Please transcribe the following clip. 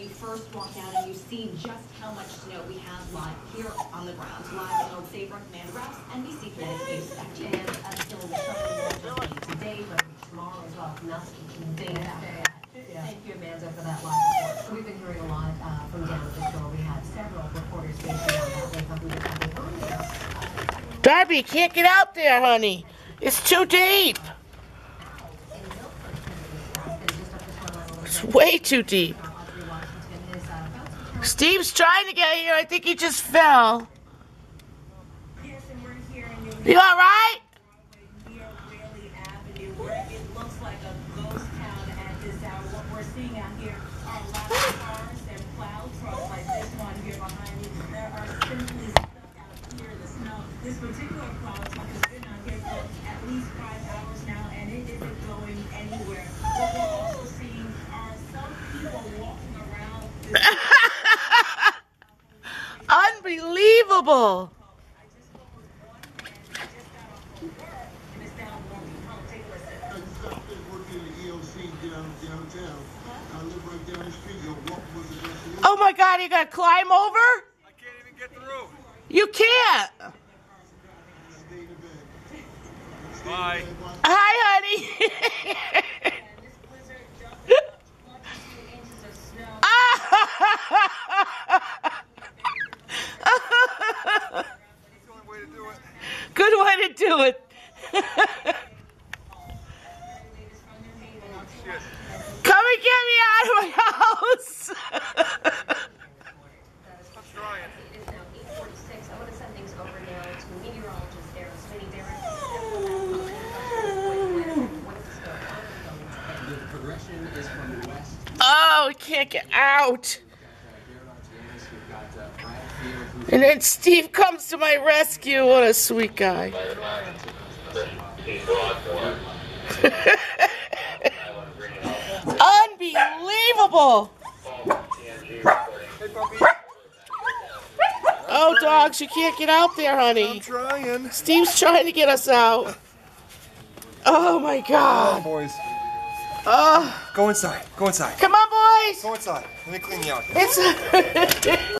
you first walk out and you see just how much snow we have live here on the ground. Live on Old Saybrook, Man Rouse, NBC Connecticut News. And until the show today, but tomorrow as well. Nothing. Day after. Thank you, Amanda, for that live report. We've been hearing a lot from down at the store. We had several reporters stationed on that way, but we were talking earlier. Darby, you can't get out there, honey. It's too deep. It's way too deep. Steve's trying to get here. I think he just fell. You all right? It looks like a ghost town at this hour. What we're seeing out here are lots of cars and plow trucks like this one here behind me. There are simply stuck out here in the snow. This particular plow truck has been out here for at least 5 hours now, and it isn't going anywhere. What we're also seeing are some people walking around this Unbelievable. Oh my God, you gotta climb over? I can't even get through. You can't. Bye. Hi, honey. Good way to do it. Come and get me out of my house. I'm trying. It is now 8:46. I want to send things over now to meteorologist Darren Smitty. The progression is from the west. Oh, we can't get out. And then Steve comes to my rescue. What a sweet guy. Unbelievable. Oh, dogs, you can't get out there, honey. I'm trying. Steve's trying to get us out. Oh, my God. Come on, boys. Oh. Go inside. Go inside. Come on, boys. Go inside. Let me clean you out. It's